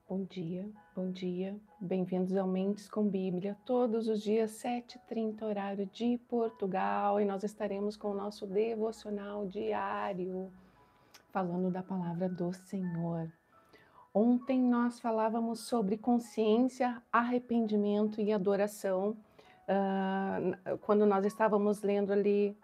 Bom dia. Bem-vindos ao Mentes com Bíblia, todos os dias 7h30, horário de Portugal, e nós estaremos com o nosso devocional diário, falando da palavra do Senhor. Ontem nós falávamos sobre consciência, arrependimento e adoração, quando nós estávamos lendo ali,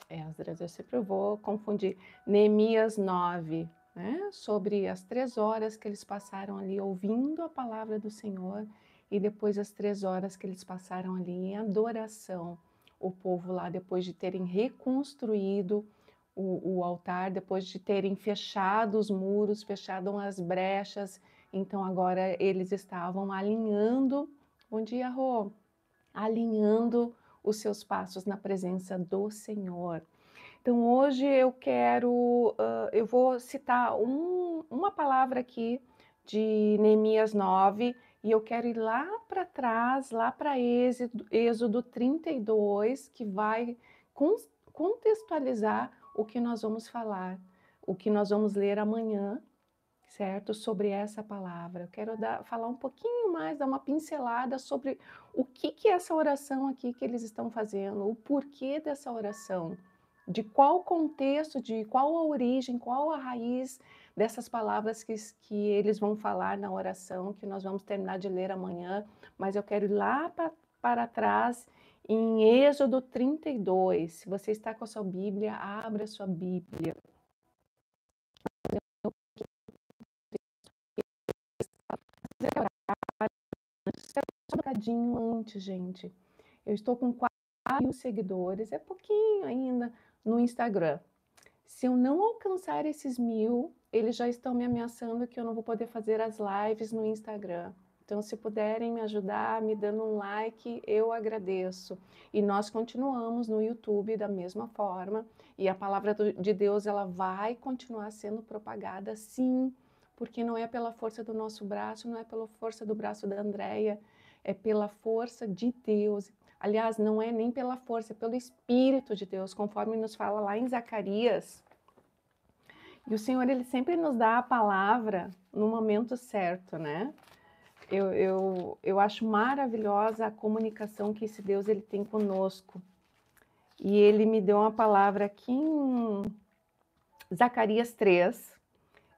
Esdras, eu sempre vou confundir, Neemias 9, né? Sobre as 3 horas que eles passaram ali ouvindo a palavra do Senhor e depois as 3 horas que eles passaram ali em adoração. O povo lá, depois de terem reconstruído o altar, depois de terem fechado os muros, fechado as brechas, então agora eles estavam alinhando. Bom dia, Rô. Alinhando os seus passos na presença do Senhor. Então hoje eu vou citar uma palavra aqui de Neemias 9, e eu quero ir lá para trás, lá para Êxodo 32, que vai contextualizar o que nós vamos falar, o que nós vamos ler amanhã, certo? Sobre essa palavra. Eu quero falar um pouquinho mais, dar uma pincelada sobre o que é essa oração aqui que eles estão fazendo, o porquê dessa oração, de qual contexto, de qual a origem, qual a raiz dessas palavras que eles vão falar na oração, que nós vamos terminar de ler amanhã, mas eu quero ir lá para trás, em Êxodo 32. Se você está com a sua Bíblia, abra a sua Bíblia. Só um bocadinho antes, gente. Eu estou com 4.000 seguidores, é pouquinho ainda no Instagram. Se eu não alcançar esses 1.000, eles já estão me ameaçando que eu não vou poder fazer as lives no Instagram. Então, se puderem me ajudar, me dando um like, eu agradeço. E nós continuamos no YouTube da mesma forma, e a palavra de Deus, ela vai continuar sendo propagada, sim, porque não é pela força do nosso braço, não é pela força do braço da Andréia, é pela força de Deus. Aliás, não é nem pela força, é pelo Espírito de Deus, conforme nos fala lá em Zacarias. E o Senhor, Ele sempre nos dá a palavra no momento certo, né? Eu acho maravilhosa a comunicação que esse Deus ele tem conosco. E Ele me deu uma palavra aqui em Zacarias 3,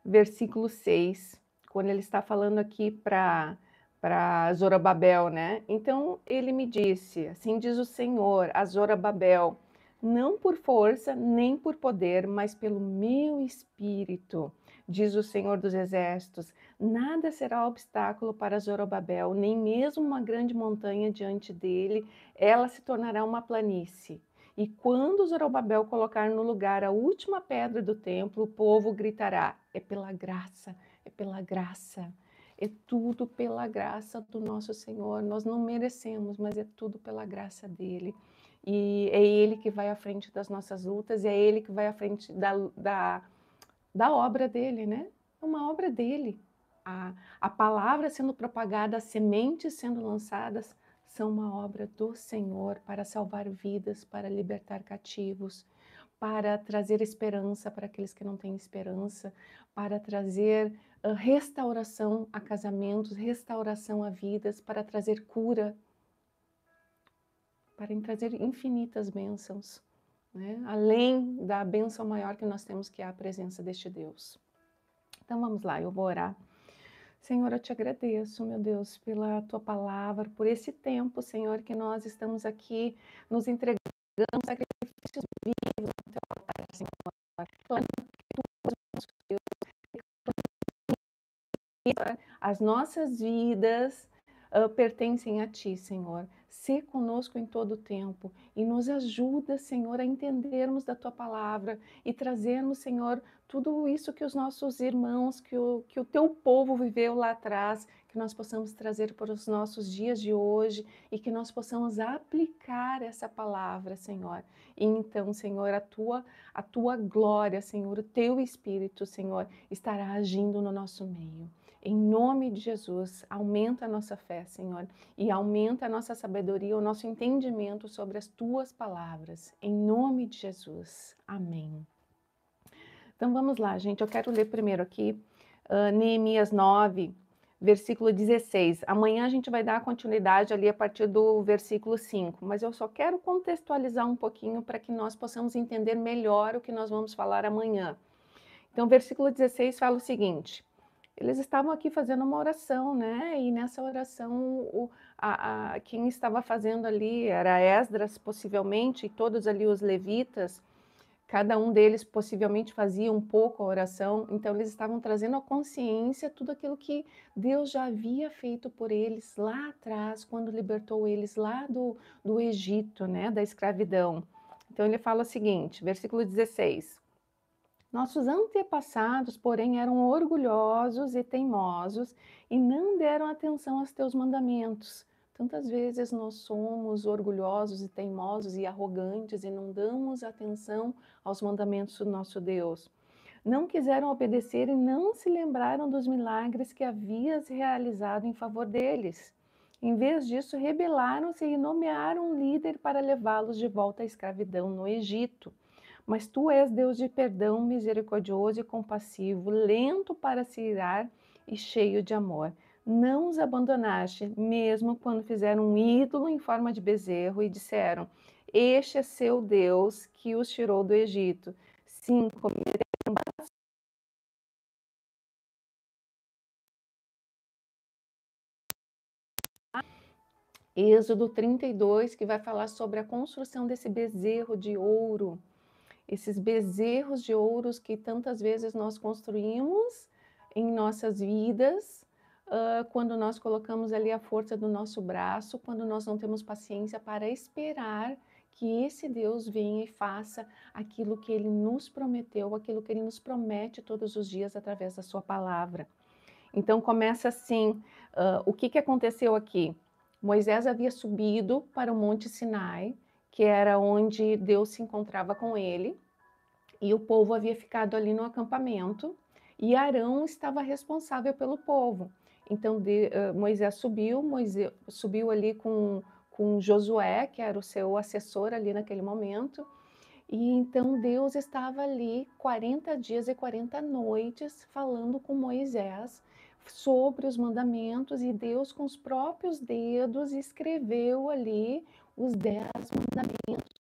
versículo 6, quando Ele está falando aqui para Zorobabel, né? Então Ele me disse, assim diz o Senhor a Zorobabel, não por força nem por poder, mas pelo meu espírito, diz o Senhor dos Exércitos. Nada será obstáculo para Zorobabel, nem mesmo uma grande montanha diante dele, ela se tornará uma planície. E quando Zorobabel colocar no lugar a última pedra do templo, o povo gritará: é pela graça, é pela graça. É tudo pela graça do nosso Senhor. Nós não merecemos, mas é tudo pela graça dele. E é Ele que vai à frente das nossas lutas, e é Ele que vai à frente da obra dele, né? É uma obra dele. A palavra sendo propagada, as sementes sendo lançadas, são uma obra do Senhor para salvar vidas, para libertar cativos, para trazer esperança para aqueles que não têm esperança, para trazer restauração a casamentos, restauração a vidas, para trazer cura, para trazer infinitas bênçãos, né? Além da bênção maior que nós temos, que é a presença deste Deus. Então vamos lá, eu vou orar. Senhor, eu te agradeço, meu Deus, pela tua palavra, por esse tempo, Senhor, que nós estamos aqui nos entregando sacrifícios vivos no teu altar, Senhor. Claro que tu és o nosso Deus. As nossas vidas pertencem a ti, Senhor. Sê conosco em todo o tempo e nos ajuda, Senhor, a entendermos da tua palavra e trazermos, Senhor, tudo isso que os nossos irmãos, que o teu povo viveu lá atrás, que nós possamos trazer para os nossos dias de hoje e que nós possamos aplicar essa palavra, Senhor. E então, Senhor, a tua glória, Senhor, o teu Espírito, Senhor, estará agindo no nosso meio. Em nome de Jesus, aumenta a nossa fé, Senhor, e aumenta a nossa sabedoria, o nosso entendimento sobre as tuas palavras. Em nome de Jesus. Amém. Então vamos lá, gente. Eu quero ler primeiro aqui Neemias 9, versículo 16. Amanhã a gente vai dar continuidade ali a partir do versículo 5, mas eu só quero contextualizar um pouquinho para que nós possamos entender melhor o que nós vamos falar amanhã. Então, versículo 16 fala o seguinte: eles estavam aqui fazendo uma oração, né? E nessa oração, quem estava fazendo ali era Esdras, possivelmente, e todos ali os levitas. Cada um deles possivelmente fazia um pouco a oração, então eles estavam trazendo à consciência tudo aquilo que Deus já havia feito por eles lá atrás, quando libertou eles lá do Egito, né, da escravidão. Então ele fala o seguinte, versículo 16: nossos antepassados, porém, eram orgulhosos e teimosos e não deram atenção aos teus mandamentos. Tantas vezes nós somos orgulhosos e teimosos e arrogantes e não damos atenção aos mandamentos do nosso Deus. Não quiseram obedecer e não se lembraram dos milagres que havias realizado em favor deles. Em vez disso, rebelaram-se e nomearam um líder para levá-los de volta à escravidão no Egito. Mas tu és Deus de perdão, misericordioso e compassivo, lento para se irar e cheio de amor. Não os abandonaste, mesmo quando fizeram um ídolo em forma de bezerro e disseram: este é seu Deus que os tirou do Egito. Sim, cometeram Êxodo 32, que vai falar sobre a construção desse bezerro de ouro. Esses bezerros de ouros que tantas vezes nós construímos em nossas vidas, quando nós colocamos ali a força do nosso braço, quando nós não temos paciência para esperar que esse Deus venha e faça aquilo que Ele nos prometeu, aquilo que Ele nos promete todos os dias através da sua palavra. Então começa assim, o que aconteceu aqui? Moisés havia subido para o Monte Sinai, que era onde Deus se encontrava com ele, e o povo havia ficado ali no acampamento, e Arão estava responsável pelo povo. Então Moisés subiu ali com Josué, que era o seu assessor ali naquele momento, e então Deus estava ali 40 dias e 40 noites falando com Moisés sobre os mandamentos, e Deus com os próprios dedos escreveu ali os 10 mandamentos.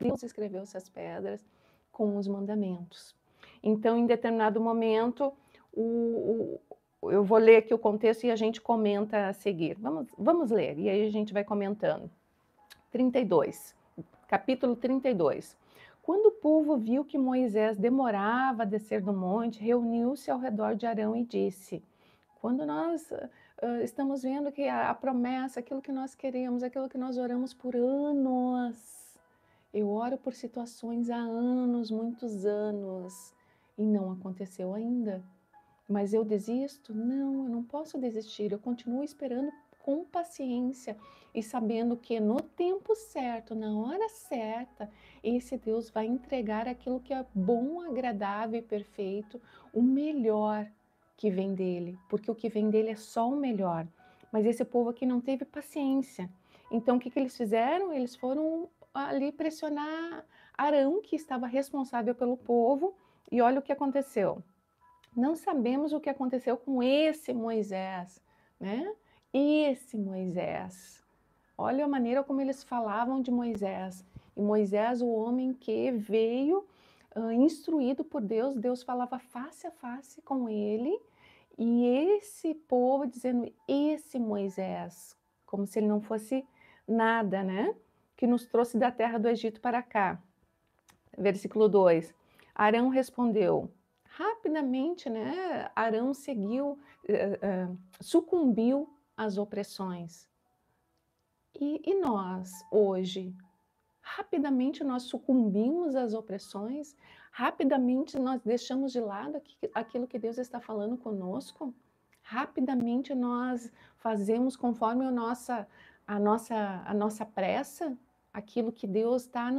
Deus escreveu essas pedras com os mandamentos. Então, em determinado momento, eu vou ler aqui o contexto e a gente comenta a seguir. Vamos ler, e aí a gente vai comentando. 32, capítulo 32. Quando o povo viu que Moisés demorava a descer do monte, reuniu-se ao redor de Arão e disse: quando nós estamos vendo que a promessa, aquilo que nós queremos, aquilo que nós oramos por anos, eu oro por situações há anos, muitos anos, e não aconteceu ainda. Mas eu desisto? Não, eu não posso desistir. Eu continuo esperando com paciência e sabendo que no tempo certo, na hora certa, esse Deus vai entregar aquilo que é bom, agradável e perfeito, o melhor que vem dele, porque o que vem dele é só o melhor. Mas esse povo aqui não teve paciência. Então o que eles fizeram? Eles foram ali pressionar Arão, que estava responsável pelo povo, e olha o que aconteceu. Não sabemos o que aconteceu com esse Moisés, né? Esse Moisés. Olha a maneira como eles falavam de Moisés. E Moisés, o homem que veio instruído por Deus, Deus falava face a face com ele, e esse povo dizendo, esse Moisés, como se ele não fosse nada, né? Que nos trouxe da terra do Egito para cá. Versículo 2. Arão respondeu, rapidamente, né? Arão sucumbiu às opressões. E nós, hoje, rapidamente nós sucumbimos às opressões? Rapidamente nós deixamos de lado aquilo que Deus está falando conosco? Rapidamente nós fazemos conforme a nossa pressa? Aquilo que Deus está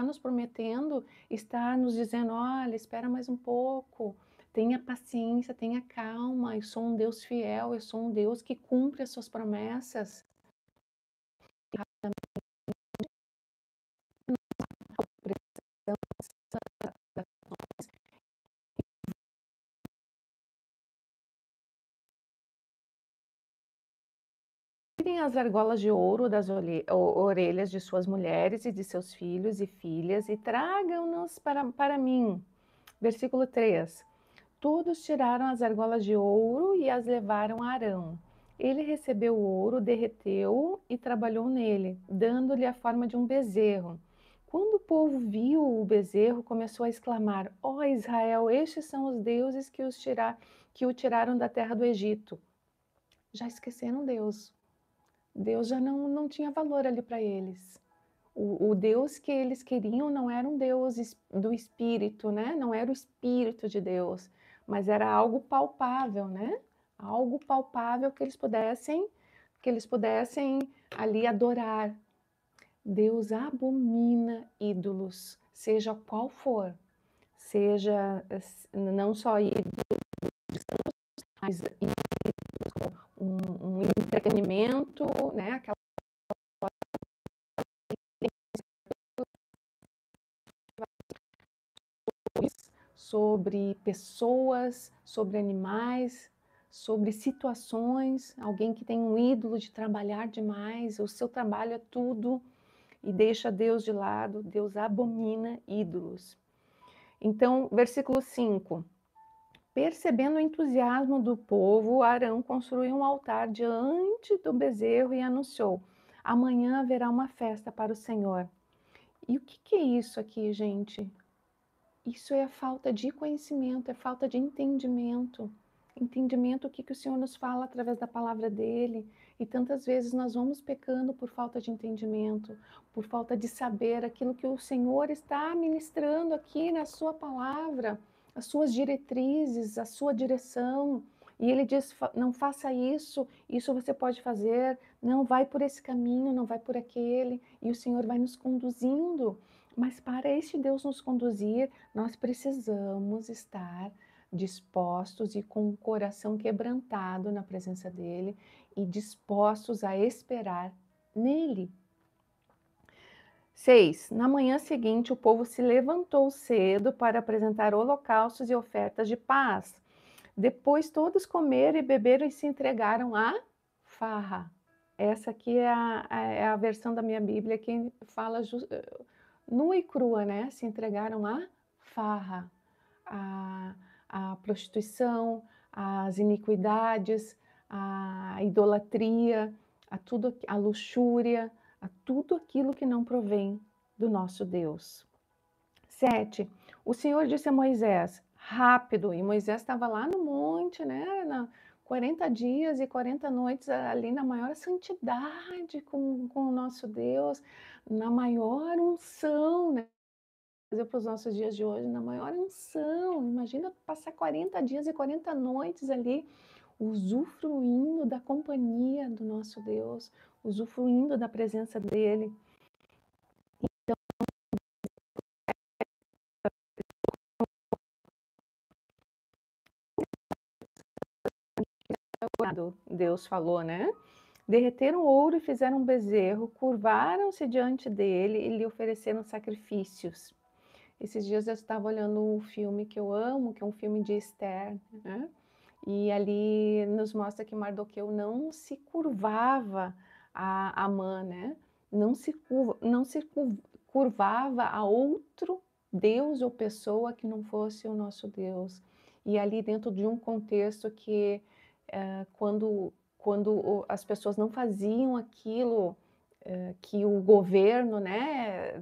nos prometendo, está nos dizendo, olha, espera mais um pouco, tenha paciência, tenha calma, eu sou um Deus fiel, eu sou um Deus que cumpre as suas promessas. Tirem as argolas de ouro das orelhas de suas mulheres e de seus filhos e filhas e tragam-nos para mim. Versículo 3. Todos tiraram as argolas de ouro e as levaram a Arão. Ele recebeu o ouro, derreteu-o e trabalhou nele, dando-lhe a forma de um bezerro. Quando o povo viu o bezerro, começou a exclamar: Ó Israel, estes são os deuses que o tiraram da terra do Egito. Já esqueceram Deus. Deus já não tinha valor ali para eles. O Deus que eles queriam não era um Deus do Espírito, né? Não era o Espírito de Deus, mas era algo palpável, né? Algo palpável que eles pudessem ali adorar. Deus abomina ídolos, seja qual for, seja não só ídolos, mas um entretenimento, né? Aquela sobre pessoas, sobre animais, sobre situações, alguém que tem um ídolo de trabalhar demais, o seu trabalho é tudo e deixa Deus de lado, Deus abomina ídolos. Então, versículo 5. Percebendo o entusiasmo do povo, Arão construiu um altar diante do bezerro e anunciou: amanhã haverá uma festa para o Senhor. E o que é isso aqui, gente? Isso é a falta de conhecimento, é falta de entendimento. Entendimento, o que o Senhor nos fala através da palavra dele. E tantas vezes nós vamos pecando por falta de entendimento, por falta de saber aquilo que o Senhor está ministrando aqui na sua palavra, as suas diretrizes, a sua direção. E ele diz: não faça isso, isso você pode fazer, não vai por esse caminho, não vai por aquele. E o Senhor vai nos conduzindo. Mas para este Deus nos conduzir, nós precisamos estar dispostos e com o coração quebrantado na presença dele e dispostos a esperar nele. 6. Na manhã seguinte, o povo se levantou cedo para apresentar holocaustos e ofertas de paz. Depois todos comeram e beberam e se entregaram à farra. Essa aqui é a versão da minha Bíblia que fala nua e crua, né? Se entregaram à farra, à prostituição, às iniquidades, à idolatria, a tudo, a luxúria, a tudo aquilo que não provém do nosso Deus. 7. O Senhor disse a Moisés: rápido, e Moisés estava lá no monte, né? 40 dias e 40 noites ali na maior santidade com o nosso Deus, na maior unção, né? Para os nossos dias de hoje, na maior unção. Imagina passar 40 dias e 40 noites ali, usufruindo da companhia do nosso Deus, usufruindo da presença dele. Então, Deus falou, né? Derreteram ouro e fizeram um bezerro, curvaram-se diante dele e lhe ofereceram sacrifícios. Esses dias eu estava olhando um filme que eu amo, que é um filme de Esther, né? E ali nos mostra que Mardoqueu não se curvava a Amã, né? Não se curvava a outro Deus ou pessoa que não fosse o nosso Deus. E ali dentro de um contexto que quando as pessoas não faziam aquilo que o governo, né,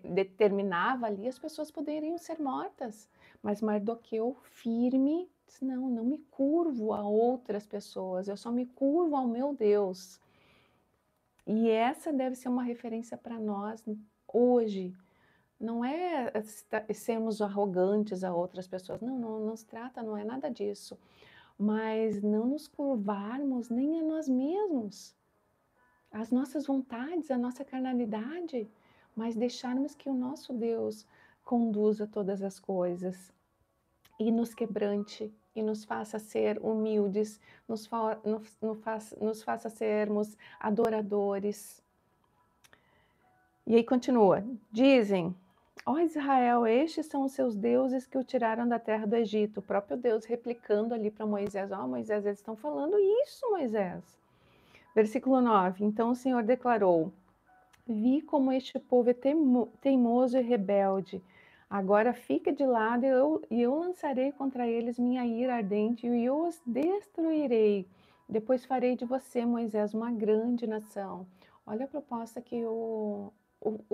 determinava ali, as pessoas poderiam ser mortas. Mas Mardoqueu, firme, disse: não me curvo a outras pessoas, eu só me curvo ao meu Deus. E essa deve ser uma referência para nós hoje. Não é sermos arrogantes a outras pessoas, não se trata, não é nada disso. Mas não nos curvarmos nem a nós mesmos, as nossas vontades, a nossa carnalidade, mas deixarmos que o nosso Deus conduza todas as coisas. e nos quebrante, e nos faça ser humildes, nos faça sermos adoradores. E aí continua, dizem, ó Israel, estes são os seus deuses que o tiraram da terra do Egito. O próprio Deus replicando ali para Moisés, ó Moisés, eles estão falando isso, Moisés. Versículo 9, então o Senhor declarou, vi como este povo é teimoso e rebelde. Agora fica de lado e eu lançarei contra eles minha ira ardente e eu os destruirei. Depois farei de você, Moisés, uma grande nação. Olha a proposta que o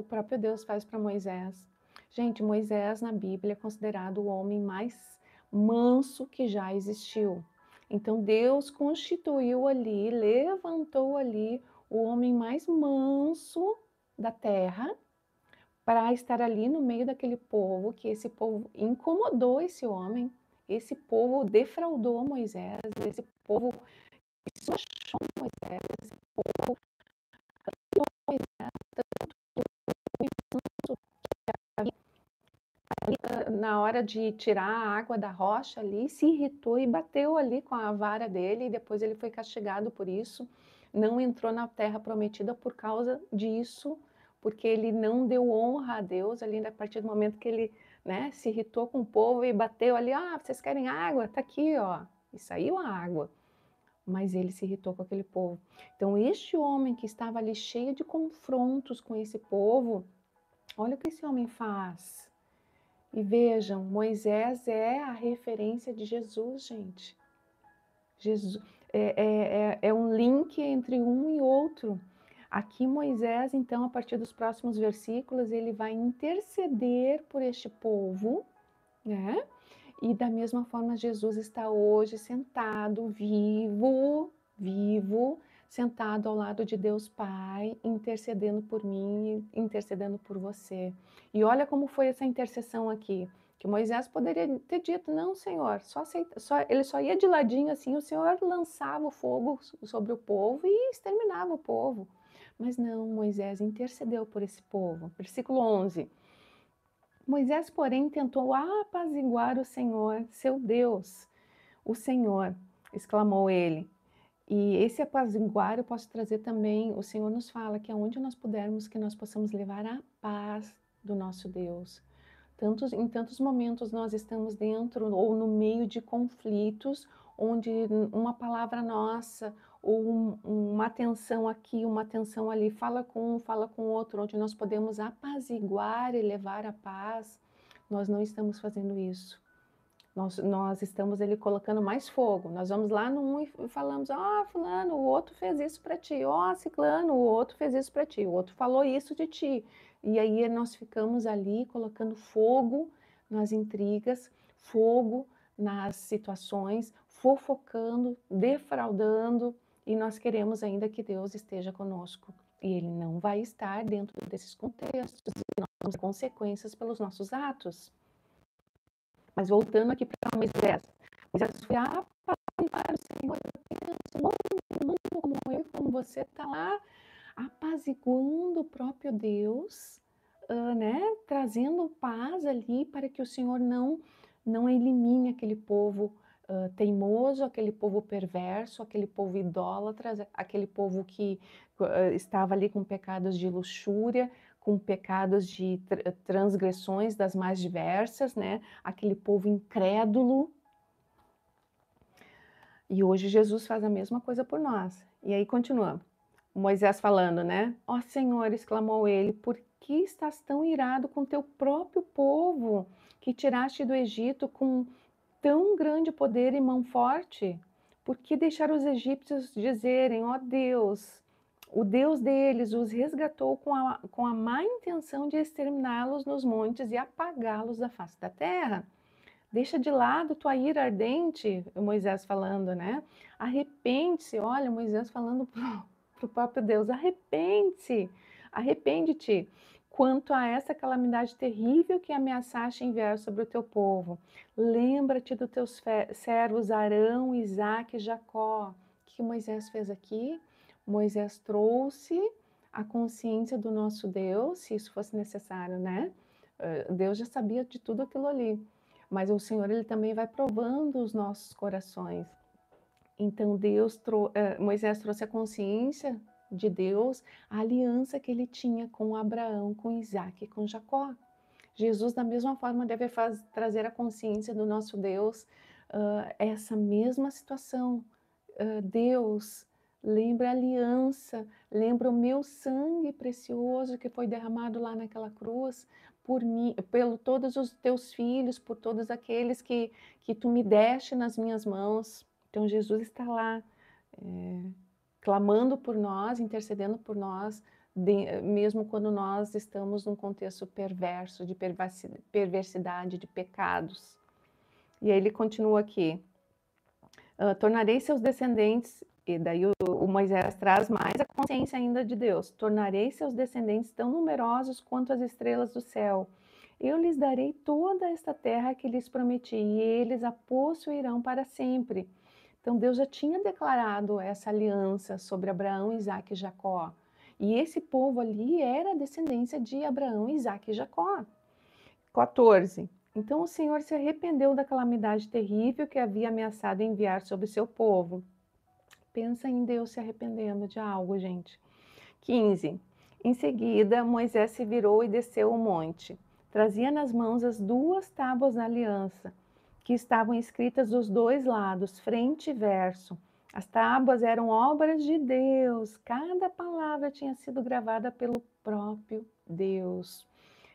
próprio Deus faz para Moisés. Gente, Moisés na Bíblia é considerado o homem mais manso que já existiu. Então Deus constituiu ali, levantou ali o homem mais manso da terra para estar ali no meio daquele povo, que esse povo incomodou esse homem, esse povo defraudou Moisés, esse povo esculachou Moisés, esse povo Moisés, na hora de tirar a água da rocha ali, se irritou e bateu ali com a vara dele, e depois ele foi castigado por isso, não entrou na terra prometida por causa disso, porque ele não deu honra a Deus ali, a partir do momento que ele, né, se irritou com o povo e bateu ali, vocês querem água? Tá aqui, ó, e saiu a água. Mas ele se irritou com aquele povo. Então, este homem que estava ali cheio de confrontos com esse povo, olha o que esse homem faz. E vejam, Moisés é a referência de Jesus, gente. Jesus, é um link entre um e outro. Aqui Moisés, então, a partir dos próximos versículos, ele vai interceder por este povo, né? E da mesma forma Jesus está hoje sentado, vivo, sentado ao lado de Deus Pai, intercedendo por mim, intercedendo por você. E olha como foi essa intercessão aqui, que Moisés poderia ter dito, não, Senhor, ele só ia de ladinho assim, o Senhor lançava o fogo sobre o povo e exterminava o povo. Mas não, Moisés intercedeu por esse povo. Versículo 11. Moisés, porém, tentou apaziguar o Senhor, seu Deus. O Senhor, exclamou ele. E esse apaziguar eu posso trazer também, o Senhor nos fala que aonde nós pudermos, que nós possamos levar a paz do nosso Deus. Em tantos momentos nós estamos dentro ou no meio de conflitos, onde uma palavra nossa, ou uma atenção aqui, uma atenção ali, fala com um, fala com o outro, onde nós podemos apaziguar e levar a paz, nós não estamos fazendo isso. Nós estamos ali colocando mais fogo. Nós vamos lá no um e falamos, fulano, o outro fez isso para ti. Ciclano, o outro fez isso para ti. O outro falou isso de ti. E aí nós ficamos ali colocando fogo nas intrigas, fogo nas situações, fofocando, defraudando, e nós queremos ainda que Deus esteja conosco. E Ele não vai estar dentro desses contextos, e nós temos consequências pelos nossos atos. Mas voltando aqui para Moisés. Moisés foi apaziguar o Senhor. Um mundo como eu, como você, está lá apaziguando o próprio Deus, né? Trazendo paz ali para que o Senhor não elimine aquele povo teimoso, aquele povo perverso, aquele povo idólatra, aquele povo que estava ali com pecados de luxúria, com pecados de transgressões das mais diversas, né? Aquele povo incrédulo. E hoje Jesus faz a mesma coisa por nós. E aí continua. Moisés falando, né? Ó Senhor, exclamou ele, por que estás tão irado com teu próprio povo, que tiraste do Egito com tão grande poder e mão forte? Por que deixar os egípcios dizerem, ó Deus, o Deus deles os resgatou com a má intenção de exterminá-los nos montes e apagá-los da face da terra? Deixa de lado tua ira ardente, Moisés falando, né? Arrepende-se, olha, Moisés falando para o próprio Deus, arrepende-se, arrepende-te quanto a essa calamidade terrível que ameaçaste enviar sobre o teu povo. Lembra-te dos teus servos Arão, Isaque e Jacó. O que Moisés fez aqui? Moisés trouxe a consciência do nosso Deus, se isso fosse necessário, né? Deus já sabia de tudo aquilo ali. mas o Senhor ele também vai provando os nossos corações. Então Moisés trouxe a consciência de Deus, a aliança que ele tinha com Abraão, com Isaac e com Jacó. Jesus, da mesma forma, deve trazer a consciência do nosso Deus, essa mesma situação. Deus, lembra a aliança, lembra o meu sangue precioso que foi derramado lá naquela cruz, por mim, pelo todos os teus filhos, por todos aqueles que tu me deste nas minhas mãos. Então Jesus está lá, clamando por nós, intercedendo por nós, mesmo quando nós estamos num contexto perverso, de perversidade, de pecados. E aí ele continua aqui, tornarei seus descendentes, e daí o Moisés traz mais a consciência ainda de Deus, tornarei seus descendentes tão numerosos quanto as estrelas do céu. Eu lhes darei toda esta terra que lhes prometi, e eles a possuirão para sempre. Então Deus já tinha declarado essa aliança sobre Abraão, Isaque e Jacó. E esse povo ali era a descendência de Abraão, Isaque e Jacó. 14. Então o Senhor se arrependeu da calamidade terrível que havia ameaçado enviar sobre seu povo. Pensa em Deus se arrependendo de algo, gente. 15. Em seguida, Moisés se virou e desceu o monte. Trazia nas mãos as 2 tábuas da aliança, que estavam escritas dos 2 lados, frente e verso. As tábuas eram obras de Deus, cada palavra tinha sido gravada pelo próprio Deus.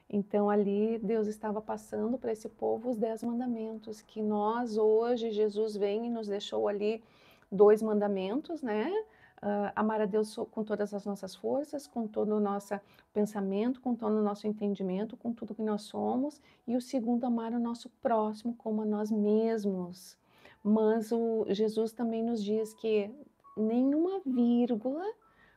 Então ali Deus estava passando para esse povo os 10 mandamentos, que nós hoje, Jesus vem e nos deixou ali 2 mandamentos, né? Amar a Deus com todas as nossas forças, com todo o nosso pensamento, com todo o nosso entendimento, com tudo que nós somos. E o segundo, amar o nosso próximo como a nós mesmos. Mas Jesus também nos diz que nenhuma vírgula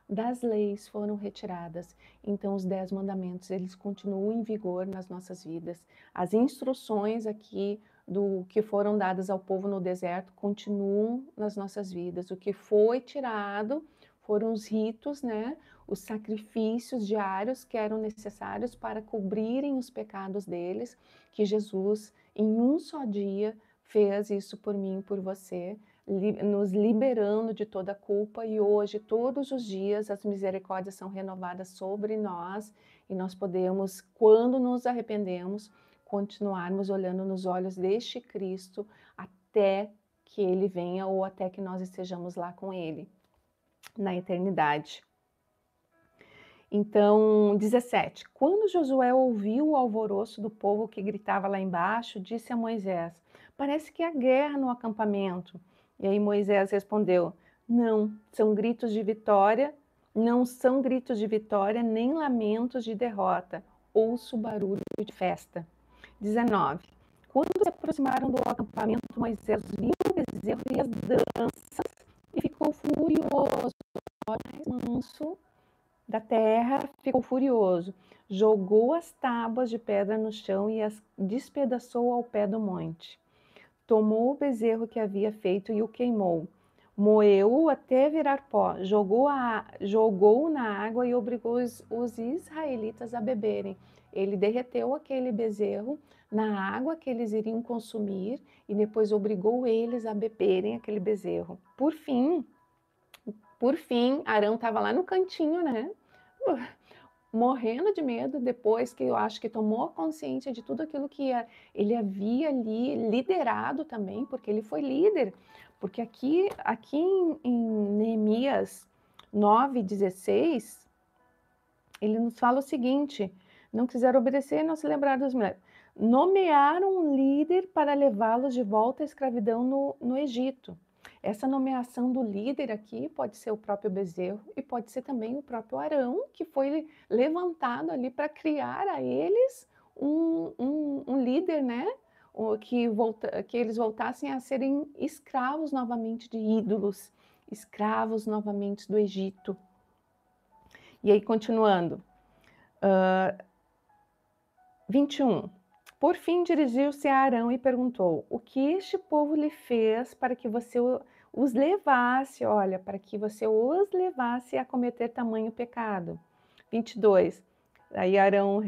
das leis foram retiradas. Então os 10 mandamentos, eles continuam em vigor nas nossas vidas. As instruções aqui do que foram dadas ao povo no deserto continuam nas nossas vidas. O que foi tirado foram os ritos, né? Os sacrifícios diários que eram necessários para cobrirem os pecados deles, que Jesus, em um só dia, fez isso por mim e por você, nos liberando de toda a culpa, e hoje, todos os dias, as misericórdias são renovadas sobre nós, e nós podemos, quando nos arrependemos, continuarmos olhando nos olhos deste Cristo até que Ele venha ou até que nós estejamos lá com Ele, na eternidade. Então, 17. Quando Josué ouviu o alvoroço do povo que gritava lá embaixo, disse a Moisés: parece que há guerra no acampamento. E aí Moisés respondeu: não, são gritos de vitória, não são gritos de vitória, nem lamentos de derrota. Ouço barulho de festa. 19. Quando se aproximaram do acampamento, Moisés viu o bezerro e as danças e ficou furioso. Mais manso da terra, ficou furioso. Jogou as tábuas de pedra no chão e as despedaçou ao pé do monte. Tomou o bezerro que havia feito e o queimou. Moeu-o até virar pó, jogou-o na água e obrigou os israelitas a beberem. Ele derreteu aquele bezerro na água que eles iriam consumir e depois obrigou eles a beberem aquele bezerro. Por fim, Arão estava lá no cantinho, né? Morrendo de medo, depois que eu acho que tomou consciência de tudo aquilo que ele havia ali liderado também, porque ele foi líder. Porque aqui em Neemias 9:16, ele nos fala o seguinte: não quiseram obedecer e não se lembraram dos milagres. Nomearam um líder para levá-los de volta à escravidão no Egito. Essa nomeação do líder aqui pode ser o próprio Bezerro e pode ser também o próprio Arão, que foi levantado ali para criar a eles um líder, né? Que eles voltassem a serem escravos novamente de ídolos, escravos novamente do Egito. E aí, continuando. 21. Por fim, dirigiu-se a Arão e perguntou: o que este povo lhe fez para que você os levasse, para que você os levasse a cometer tamanho pecado? 22. Aí Arão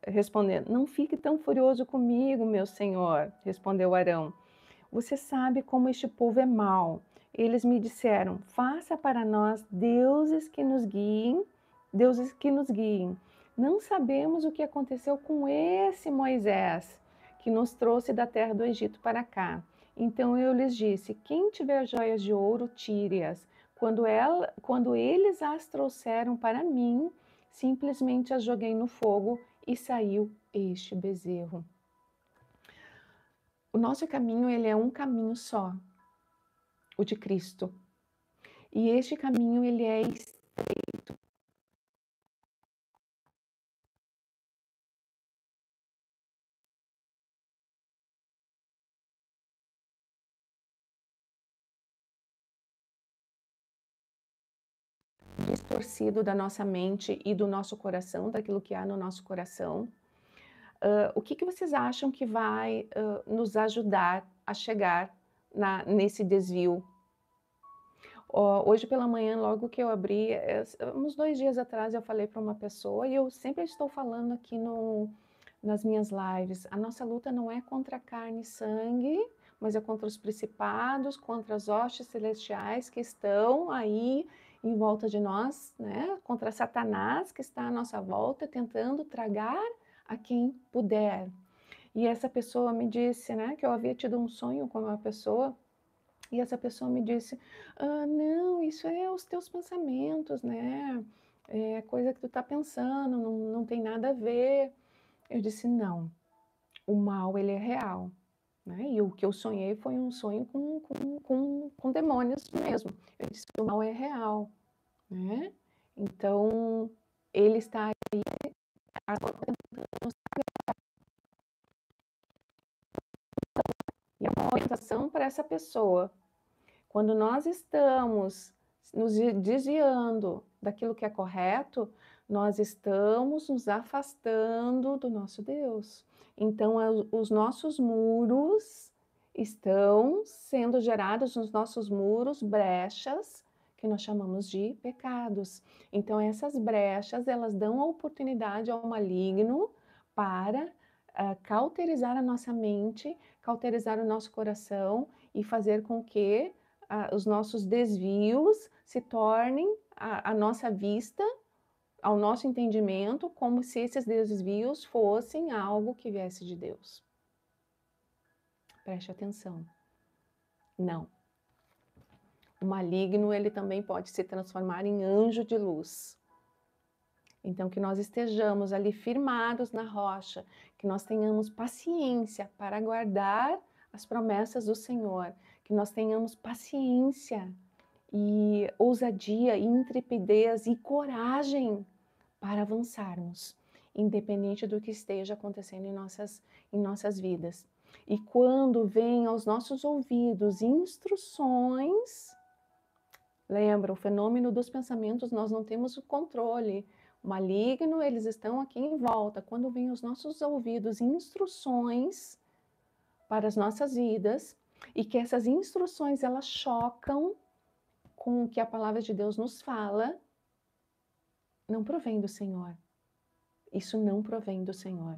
respondendo: Não fique tão furioso comigo, meu senhor, respondeu Arão. Você sabe como este povo é mau. Eles me disseram: Faça para nós deuses que nos guiem, deuses que nos guiem. Não sabemos o que aconteceu com esse Moisés, que nos trouxe da terra do Egito para cá. Então eu lhes disse: Quem tiver joias de ouro, tire-as. Quando eles as trouxeram para mim, simplesmente as joguei no fogo e saiu este bezerro. O nosso caminho, ele é um caminho só, o de Cristo. E este caminho, ele é distorcido da nossa mente e do nosso coração, daquilo que há no nosso coração. O que vocês acham que vai nos ajudar a chegar nesse desvio? Hoje pela manhã, logo que eu abri, uns 2 dias atrás, eu falei para uma pessoa, e eu sempre estou falando aqui nas minhas lives, a nossa luta não é contra carne e sangue, mas é contra os principados, contra as hostes celestiais que estão aí em volta de nós, né? Contra Satanás que está à nossa volta, tentando tragar a quem puder. E essa pessoa me disse, né, que eu havia tido um sonho com uma pessoa, e essa pessoa me disse: não, isso é os teus pensamentos, né? É coisa que tu tá pensando, não tem nada a ver. Eu disse: não, o mal, ele é real. Né? E o que eu sonhei foi um sonho com demônios mesmo. Eu disse que o mal é real. Né? Então, ele está aí. E é uma orientação para essa pessoa. Quando nós estamos nos desviando daquilo que é correto, nós estamos nos afastando do nosso Deus. Então, os nossos muros estão sendo gerados nos nossos muros brechas que nós chamamos de pecados. Então, essas brechas, elas dão a oportunidade ao maligno para cauterizar a nossa mente, cauterizar o nosso coração e fazer com que os nossos desvios se tornem à nossa vista, ao nosso entendimento, como se esses desvios fossem algo que viesse de Deus. Preste atenção. Não. O maligno, ele também pode se transformar em anjo de luz. Então, que nós estejamos ali firmados na rocha, que nós tenhamos paciência para aguardar as promessas do Senhor, que nós tenhamos paciência e ousadia, e intrepidez e coragem para avançarmos, independente do que esteja acontecendo em nossas vidas. E quando vem aos nossos ouvidos instruções, lembra, o fenômeno dos pensamentos, nós não temos o controle. O maligno, eles estão aqui em volta. Quando vem aos nossos ouvidos instruções para as nossas vidas, e que essas instruções, elas chocam com o que a palavra de Deus nos fala, não provém do Senhor. Isso não provém do Senhor.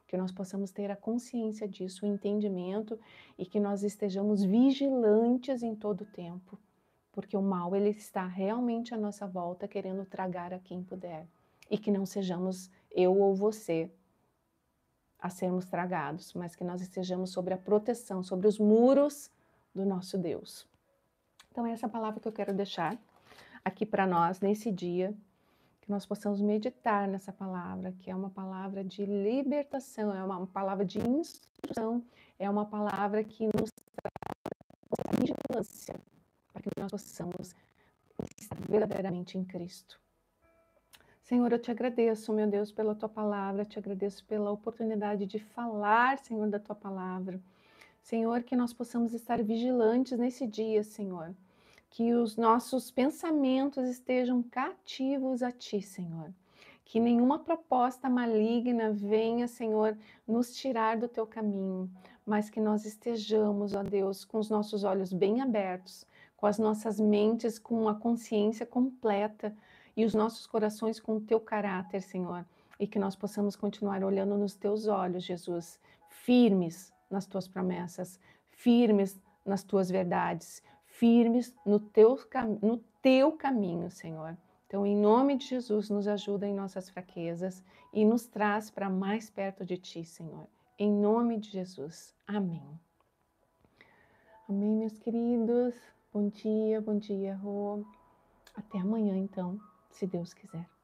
Que nós possamos ter a consciência disso, o entendimento, e que nós estejamos vigilantes em todo o tempo. Porque o mal, ele está realmente à nossa volta, querendo tragar a quem puder. E que não sejamos eu ou você a sermos tragados, mas que nós estejamos sobre a proteção, sobre os muros do nosso Deus. Então, é essa palavra que eu quero deixar aqui para nós, nesse dia, que nós possamos meditar nessa palavra, que é uma palavra de libertação, é uma palavra de instrução, é uma palavra que nos traz vigilância, para que nós possamos estar verdadeiramente em Cristo. Senhor, eu te agradeço, meu Deus, pela tua palavra, te agradeço pela oportunidade de falar, Senhor, da tua palavra. Senhor, que nós possamos estar vigilantes nesse dia, Senhor. Que os nossos pensamentos estejam cativos a Ti, Senhor. Que nenhuma proposta maligna venha, Senhor, nos tirar do Teu caminho, mas que nós estejamos, ó Deus, com os nossos olhos bem abertos, com as nossas mentes com a consciência completa e os nossos corações com o Teu caráter, Senhor, e que nós possamos continuar olhando nos teus olhos, Jesus, firmes nas tuas promessas, firmes nas tuas verdades, firmes no teu caminho, Senhor. Então, em nome de Jesus, nos ajuda em nossas fraquezas e nos traz para mais perto de Ti, Senhor. Em nome de Jesus. Amém. Amém, meus queridos. Bom dia, Rô. Até amanhã, então, se Deus quiser.